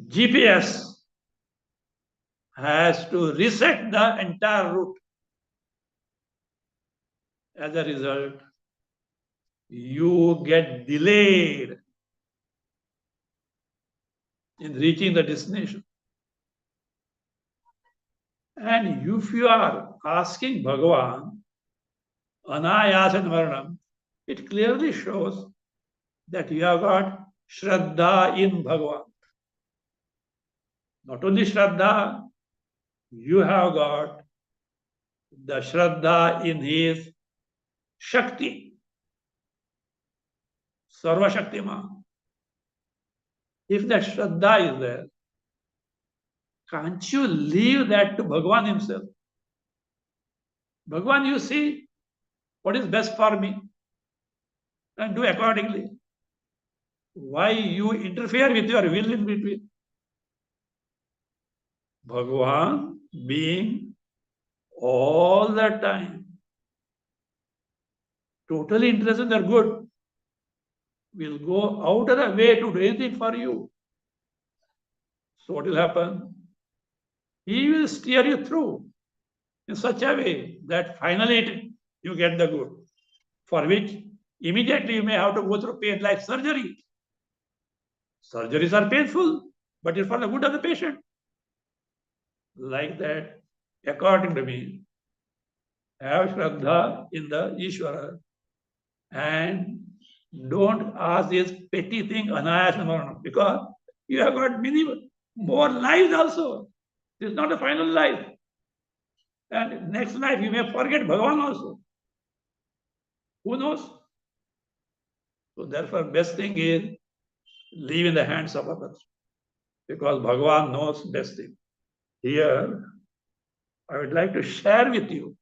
GPS has to reset the entire route. As a result, you get delayed in reaching the destination. And if you are asking Bhagavan, Anayasa Maranam, it clearly shows that you have got Shraddha in Bhagavan. Not only Shraddha, you have got the Shraddha in his Shakti, Sarva Shaktiman. If that Shraddha is there, can't you leave that to Bhagavan himself? Bhagavan, you see what is best for me and do accordingly. Why you interfere with your will in between? Bhagavan being all the time totally interested in their good will go out of the way to do anything for you. So what will happen? He will steer you through in such a way that finally you get the good, for which immediately you may have to go through pain like surgery. Surgeries are painful, but it's for the good of the patient. Like that, according to me, have Shraddha in the Ishvara and don't ask this petty thing, Anayasa, because you have got many more lives also. This is not a final life. And next life you may forget Bhagavan also. Who knows? So therefore, best thing is leave in the hands of others, because Bhagavan knows best thing. Here, I would like to share with you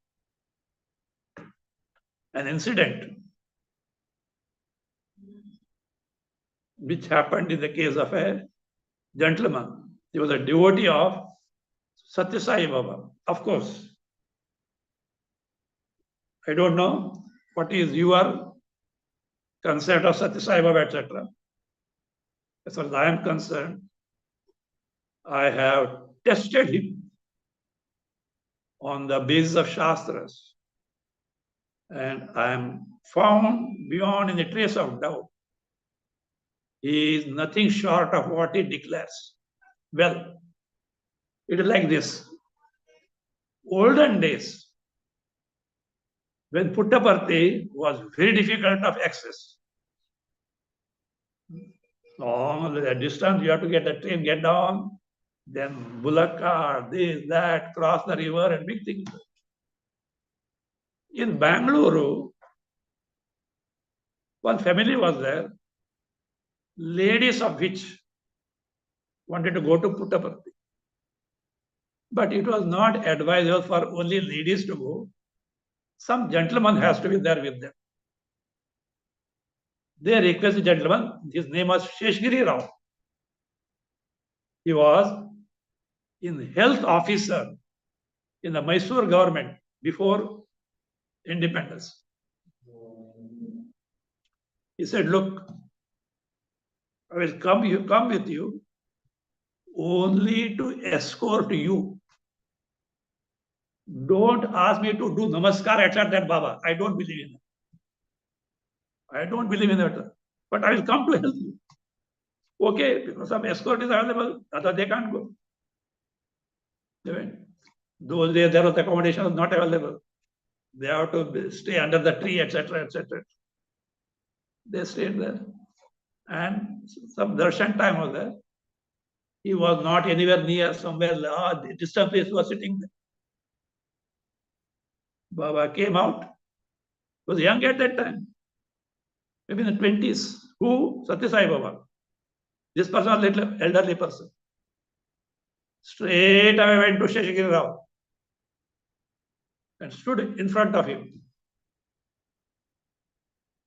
an incident which happened in the case of a gentleman. He was a devotee of Satya Sai Baba. Of course, I don't know what is your concept of Satya Sai Baba, etc. As far as I am concerned, I have tested him on the basis of Shastras, and I am found beyond any trace of doubt. He is nothing short of what he declares. Well, it is like this. Olden days, when Puttaparthi was very difficult of access, long the distance, you have to get the train, get down, Then bullock cart, this, that, cross the river and big things. In Bangalore, one family was there, ladies of which wanted to go to Puttaparthi. But it was not advisable for only ladies to go. Some gentleman has to be there with them. They requested the gentleman, his name was Sheshgiri Rao. He was in health officer in the Mysore government before independence. He said, look, I will come with you only to escort you. Don't ask me to do namaskar at that Baba. I don't believe in it. I don't believe in that. But I will come to help you. Okay, because some escort is available, other they can't go. They went. Those days there was accommodation was not available. They have to stay under the tree, etc., etc. They stayed there. And some darshan time was there. He was not anywhere near, somewhere distant place was sitting there. Baba came out. Was young at that time, maybe in the 20s. Who? Satya Sai Baba. This person was a little elderly person. Straight away went to Sheshgiri Rao and stood in front of him.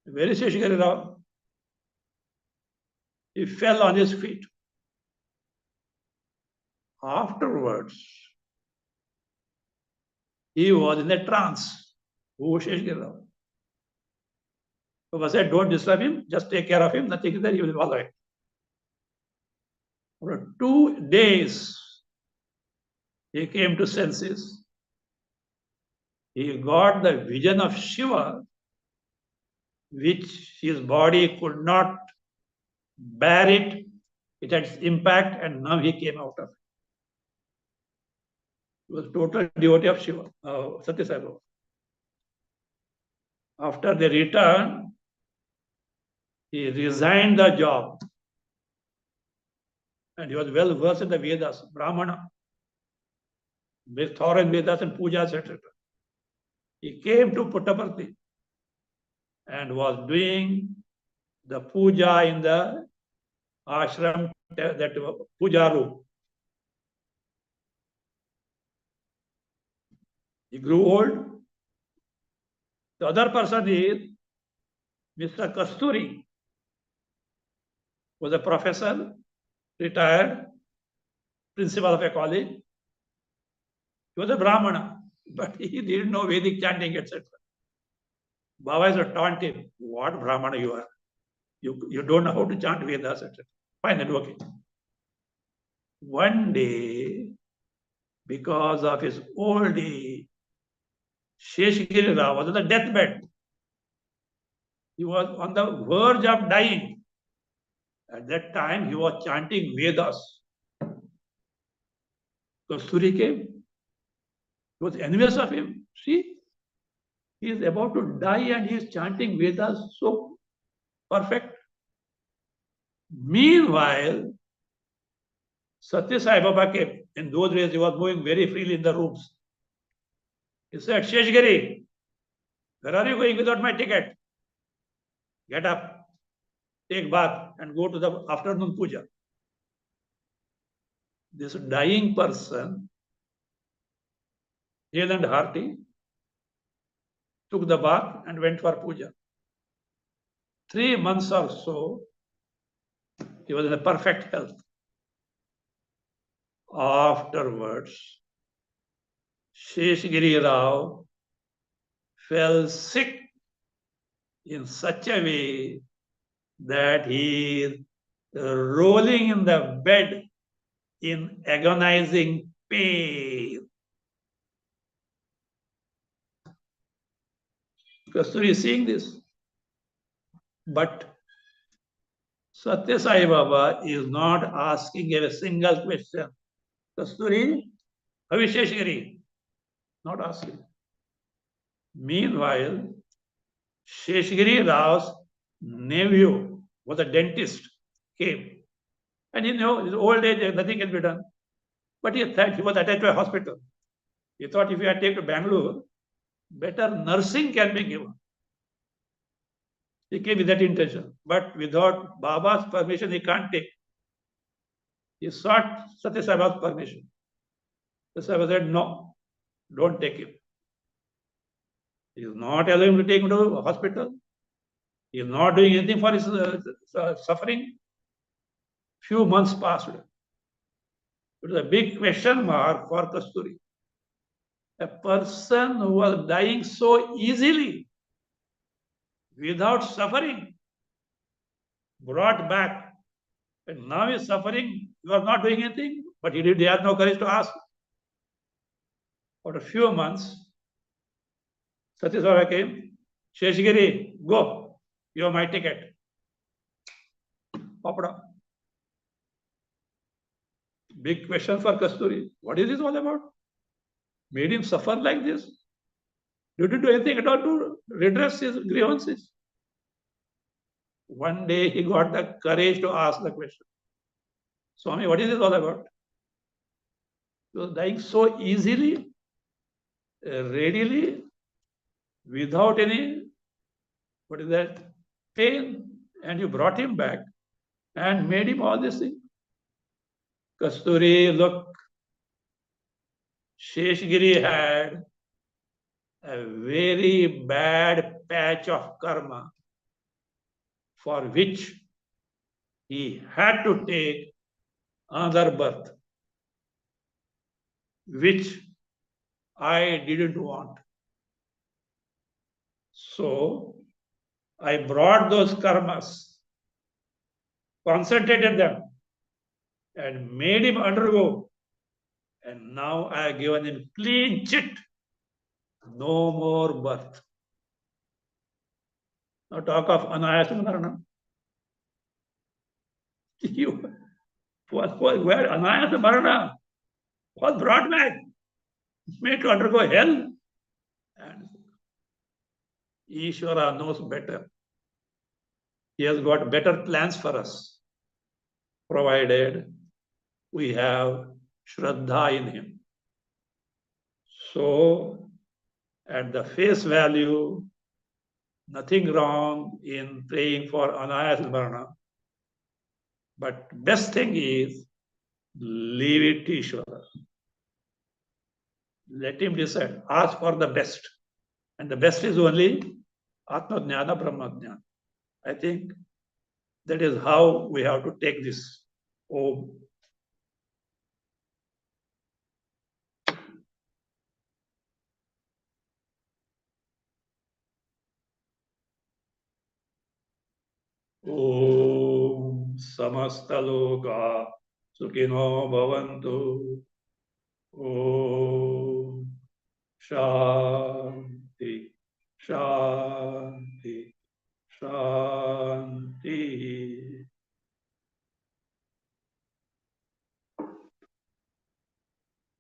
Where is Sheshgiri Rao? He fell on his feet. Afterwards, he was in a trance. Who Sheshgiri Rao? Baba said, don't disturb him, just take care of him, nothing is there, he will be all right. For 2 days, he came to senses. He got the vision of Shiva, which his body could not bear it. It had its impact, and now he came out of it. He was total devotee of Shiva, Satya Sai Baba. After they returned, he resigned the job. And he was well versed in the Vedas, Brahmana, with thorough in Vedas and pujas, etc. He came to Puttaparthi and was doing the puja in the ashram, that puja room. He grew old. The other person is Mr. Kasturi, was a professor, retired, principal of a college. He was a Brahmana, but he didn't know Vedic chanting, etc. Baba used to taunt him, what Brahmana you are? You don't know how to chant Vedas, etc. Fine, then okay. One day, because of his old age, Sheshgiri Rao was on the deathbed. He was on the verge of dying. At that time, he was chanting Vedas. Kasturi came. He was envious of him. See, he is about to die and he is chanting Vedas so perfect. Meanwhile, Satya Sai Baba came. In those days, he was moving very freely in the rooms. He said, Sheshgiri, where are you going without my ticket? Get up, take bath, and go to the afternoon puja. This dying person, hale and hearty, took the bath and went for puja. 3 months or so, he was in a perfect health. Afterwards, Sheshgiri Rao fell sick in such a way that he is rolling in the bed in agonizing pain. Kasturi is seeing this. But Satya Sai Baba is not asking a single question. Kasturi, how is Sheshgiri? Not asking. Meanwhile, Sheshgiri Rao's nephew was a dentist, came. And his old age, nothing can be done. But he was attached to a hospital. He thought if I take to Bangalore, better nursing can be given. He came with that intention. But without Baba's permission, he can't take. He sought Satya Sai Baba's permission. Satya Sai Baba said, no, don't take him. He is not allowing him to take him to a hospital. He is not doing anything for his suffering. Few months passed. It was a big question mark for Kasturi. A person who was dying so easily, without suffering, brought back. And now he is suffering, you are not doing anything, but he had no courage to ask. After a few months, Satya Sai Baba came, Sheshgiri, go, you have my ticket. Popped. Big question for Kasturi. What is this all about? Made him suffer like this? Did you do anything at all to redress his grievances? One day he got the courage to ask the question. Swami, what is this all about? He was dying so easily, readily, without any, what is that, pain. And you brought him back and made him all this thing. Kasturi, look, Sheshgiri had a very bad patch of karma for which he had to take another birth, which I didn't want. So I brought those karmas, concentrated them, and made him undergo. And now I have given him clean chit. No more birth. Now talk of anayasa marana. Where anayasa marana was brought back, made to undergo hell. And Ishvara knows better. He has got better plans for us, provided we have Shraddha in him. So, at the face value, nothing wrong in praying for Anayasa Varna. But best thing is, leave it to Ishvara. Let him decide. Ask for the best. And the best is only Atma Jnana, Brahma Jnana. I think that is how we have to take this. Om. Om Samastaloka Sukhino Bhavantu. Om Shanti, Shanti, Shanti.